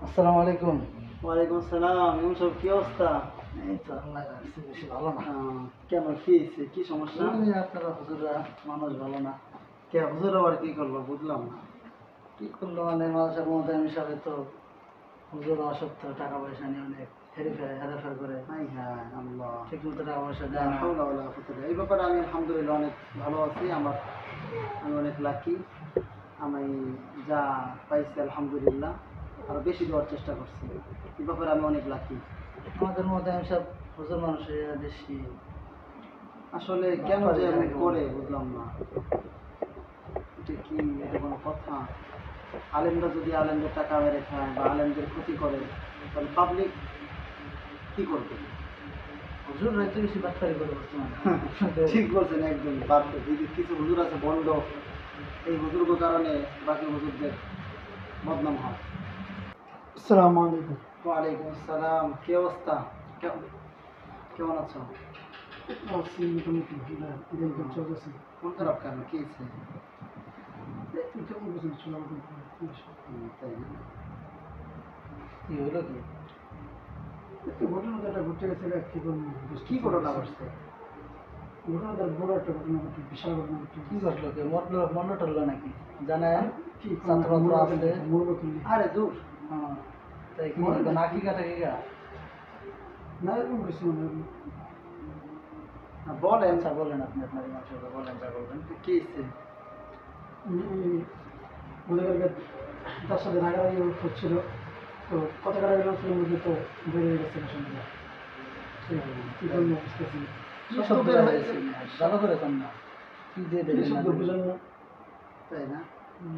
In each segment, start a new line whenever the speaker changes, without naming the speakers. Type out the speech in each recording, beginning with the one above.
আসসালামু আলাইকুম।
ওয়ালাইকুম আসসালাম। এমন সব কি অবস্থা?
এই তো আল্লাহ রাখছে, বেশি ভালো না।
কেন কি হয়েছে? কি সমস্যা?
এই আপনারা হুজুররা মানুষ ভালো না।
কে হুজুর আবার কি করলো বুঝলাম না।
কি করলো মানে মানুষের মধ্যে হিসাবে তো হুজুর অসত্য টাকা পয়সা নিয়ে অনেক হেরফের করে,
হাই হ্যাঁ আল্লাহ।
ঠিক মতো টাকা পয়সা
লা
দেয় না।
হাওলা ওয়ালা কুওয়াতা ইল্লা বিল্লাহ। এই ব্যাপারে আমি আলহামদুলিল্লাহ অনেক ভালো আছি। আমি অনেক লাকি। আমি যা পাইছি আলহামদুলিল্লাহ আরো বেশি দেওয়ার চেষ্টা করছি। এই ব্যাপারে আমি অনেক লাকি।
আমাদের মধ্যে সব হুজুর মানুষের বেশি
আসলে কেন যে এমন করে বুঝলাম না। এটা কি, এটা কোনো কথা? আলেমরা যদি আলেমদের টাকা মেরে খায় বা আলেমদের ক্ষতি করে তাহলে পাবলিক কি করবে?
হুজুর হয়তো বেশি বাটপারি করে বর্তমানে।
ঠিক বলছেন একদম। বাড়বে কিছু হুজুর আছে বন্ড, এই হুজুরগো কারণে বাকি হুজুরদের বদনাম হয়।
আসসালামু আলাইকুম।
ওয়ালাইকুম আসসালাম। কি অবস্থা? কেমন আছো?
আছি মোটামুটি, দিন চলতেছে।
মন খারাপ কেন? কি হয়েছে?
কেমন বলছেন ছিল
তাই না?
কি হলো কি? ঘটনাটা ঘটে গেছে, কি বলবো,
কি ঘটনা ঘটছে?
ঘটনাটা বড় একটা ঘটনা ঘটে, বিশাল ঘটনা ঘটে। কি ঘটলো? কি মরলো টরলো নাকি জানেন?
কি
ছাত্রছাত্র আছে
মরলো তুমি? আরে দূর।
হ্যাঁ, তাই কি নাকি কাটা কি গা? না এরকম কিছু না।
বলেন।
আচ্ছা বলেন, আপনি আপনার মানুষের বলেন, যা বলবেন।
কি হয়েছে?
ওদের তার সাথে রাগারাগি হচ্ছিল, তো কত রাগারাগি হচ্ছিল মধ্যে তো বেরিয়ে গেছে সন্ধ্যা। কি করবো বুঝতেছি না। ভালো করে কর না, কি দিয়ে দেবে বুঝলেন না?
তাই না?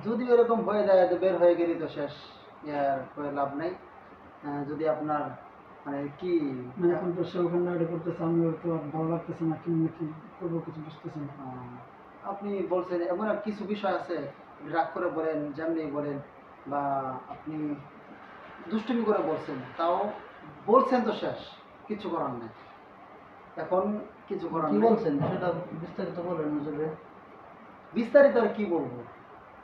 যদি এরকম হয়ে যায় তো বের হয়ে গেলি তো শেষ, ইয়ার করে লাভ নাই। যদি আপনার মানে কি
মানে এখন তো সে ওখানে এটা করতেছে, আমি তো আর ভালো লাগতেছে না, কি নাকি করবো কিছু বুঝতেছি না।
আপনি বলছেন এমন কিছু বিষয় আছে রাগ করে বলেন, যেমনি বলেন, বা আপনি দুষ্টুমি করে বলছেন, তাও বলছেন তো শেষ, কিছু করার নেই। এখন কিছু করার
কি
নেই।
বলছেন সেটা বিস্তারিত বলেন হুজুরে।
বিস্তারিত আর কি বলবো?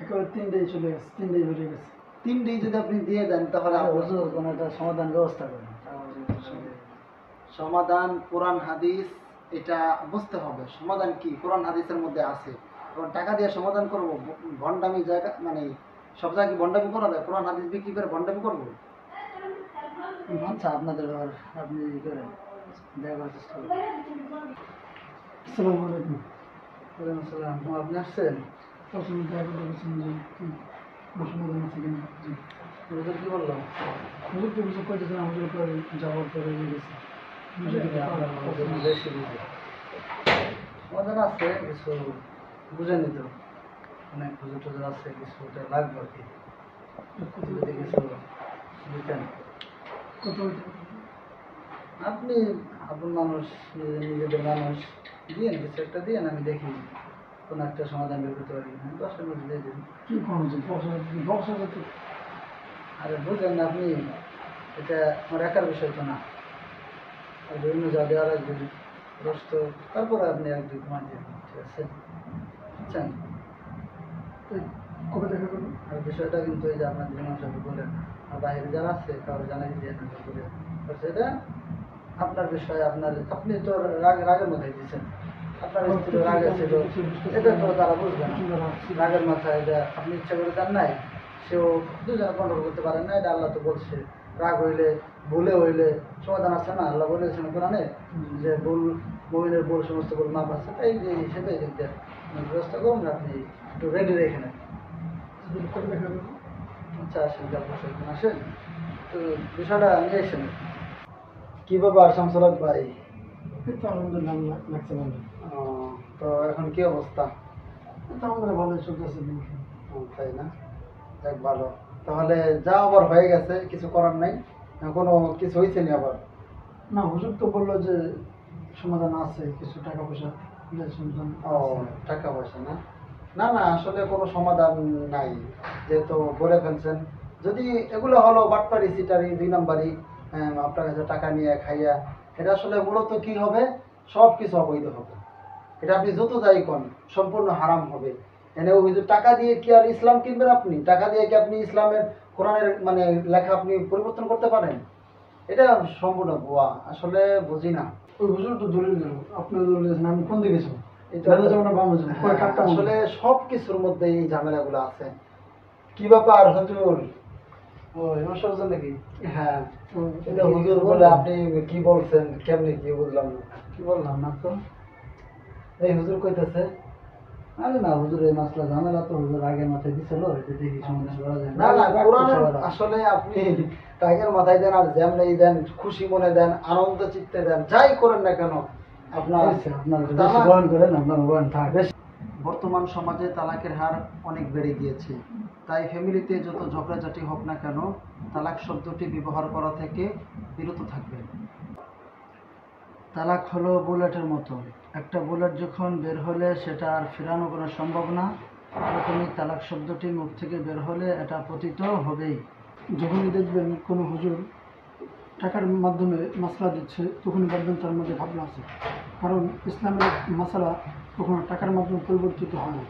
একেবারে 3 দিন চলে গেছে, 3 দিন বেরিয়ে গেছে।
3 দিন যদি আপনি দিয়ে দেন তাহলে
হুজুর কোনো একটা সমাধান ব্যবস্থা করেন।
সমাধান কোরআন হাদিস, এটা বুঝতে হবে। সমাধান কি কোরআন হাদিসের মধ্যে আছে। এবং টাকা দিয়ে সমাধান করব, ভণ্ডামি জায়গা মানে সব জায়গায় ভণ্ডামি করা যায়? কোরআন হাদিস বিক্রি করে ভণ্ডামি করবো?
আচ্ছা আপনাদের ব্যাপার, আপনি ই করেন, দেখা করার চেষ্টা করেন। আসসালামু আলাইকুম। ওয়ালাইকুম আসসালাম। আপনি আসছেন? আসলে দেখা করতে বলছেন যে কি সমাধান আছে কিনা। জি। হুজুর কি বললাম? হুজুর তো কিছু করতেছে না, হুজুর করে যাওয়ার পরে গেছে। বেশি বুঝে সমাধান আছে কিছু, বুঝে নিত অনেক হুজুর টুজুর আছে, কিছু লাগবে আর কি, যদি কিছু দিতেন। আপনি আপন মানুষ, নিজেদের মানুষ, দিন কিছু একটা দিন, আমি দেখি কোনো একটা সমাধান বের করতে পারি কিনা। 10টার মধ্যে দিয়ে দিন। কি করছেন? 10,000? আরে বুঝলেন না আপনি, এটা আমার একার বিষয় তো না, আর বিভিন্ন যা দেওয়া লাগবে প্রশ্ন, তারপরে আপনি 1-2 ঘুমান দিন, ঠিক আছে? বুঝছেন? কবে দেখা করবেন? আর বিষয়টা কিন্তু এই যে আপনার জীবন সাথে বলেন, আর বাইরে যারা আছে কারো জানাই দিয়ে না করে, সেটা আপনার বিষয়। আপনি তো রাগের মধ্যে দিচ্ছেন, আপনার স্ত্রীর রাগে ছিল, এটা তো তারা বুঝবে না। রাগের মাথায় এটা আপনি ইচ্ছা করে দেন নাই, সেও দুজনে কন্ট্রোল করতে পারেন না, এটা আল্লাহ তো বলছে। রাগ হইলে, ভুলে হইলে সমাধান আছে না, আল্লাহ বলেছেন কোরআনে যে ভুল মুমিনের ভুল সমস্ত ভুল মাপ আছে। এই যে হিসেবে দেখতে ব্যবস্থা করুন, আপনি একটু রেডি রেখে নেন। আচ্ছা আসেন, আসেন, তো বিষয়টা নিয়ে এসেন। কি ব্যাপার শামসুরাত ভাই? আলহামদুলিল্লাহ লাগছে ভালো।
তো এখন কি অবস্থা?
আমাদের ভালোই চলতেছে।
তাই না? যাক ভালো। তাহলে যা আবার হয়ে গেছে, কিছু করার নাই। কোনো কিছু হয়েছে নি আবার?
না, হুজুর তো বললো যে সমাধান আছে, কিছু টাকা পয়সা।
ও টাকা পয়সা না? না না, আসলে কোনো সমাধান নাই, যেহেতু বলে ফেলছেন। যদি এগুলো হলো বাটপারি, সিটারি, 2 নাম্বারি, আপনার কাছে টাকা নিয়ে খাইয়া, এটা আসলে মূলত কি হবে, সব কিছু অবৈধ হবে। এটা আপনি যত যাই কোন সম্পূর্ণ হারাম হবে। এনে হুজুর টাকা দিয়ে কি আর ইসলাম কিনবেন? আপনি টাকা দিয়ে কি আপনি ইসলামের কোরআনের মানে লেখা আপনি পরিবর্তন করতে পারেন? এটা সম্পূর্ণ ভুয়া, আসলে বুঝি না।
ওই হুজুর তো দলিল দিল, আপনি দলিল দিয়েছেন, আমি কোন দিকে যাব?
এটা
ডানে যাবো না বামে যাবো? কয় কাটটা
আসলে সব কিছুর মধ্যে এই ঝামেলাগুলো আছে। কি ব্যাপার হুজুর?
ও এমন সহজে নাকি?
হ্যাঁ,
ও,
এটা হুজুর বলে আপনি কি বলছেন, কেমনি কি বুঝলাম না।
কি বললাম না তো?
এই হুজুর কইতেছে
আরে না হুজুর, এই মাসলা ঝামেলা তো হুজুর আগে মাথায় দিছিল, এটা দেখি সমাধান করা যায়।
না না,
রাগ
কোরআনের
করছে ওরা।
আসলে আপনি টাইগার মাথায় দেন আর যেমনি দেন, খুশি মনে দেন, আনন্দ চিত্তে দেন, যাই করেন না কেন আপনার
হয়েছে, আপনারা তো বেশি
তালাক-
বয়ান করেন, আপনারা বয়ান থাক।
বর্তমান সমাজে তালাকের হার অনেক বেড়ে গিয়েছে। তাই ফ্যামিলিতে যত ঝগড়াঝাটি হোক না কেন, তালাক শব্দটি ব্যবহার করা থেকে বিরত থাকবেন।
তালাক হলো বুলেটের মতো, একটা বুলেট যখন বের হলে সেটা আর ফেরানো কোনো সম্ভব না, এরকমই তালাক শব্দটি মুখ থেকে বের হলে এটা পতিত হবেই। যখনই দেখবেন কোনো হুজুর টাকার মাধ্যমে মাসলা দিচ্ছে, তখনই দেখবেন তার মধ্যে ভাবনা আছে, কারণ ইসলামের মাসালা কখনো টাকার মাধ্যমে পরিবর্তিত হয় না।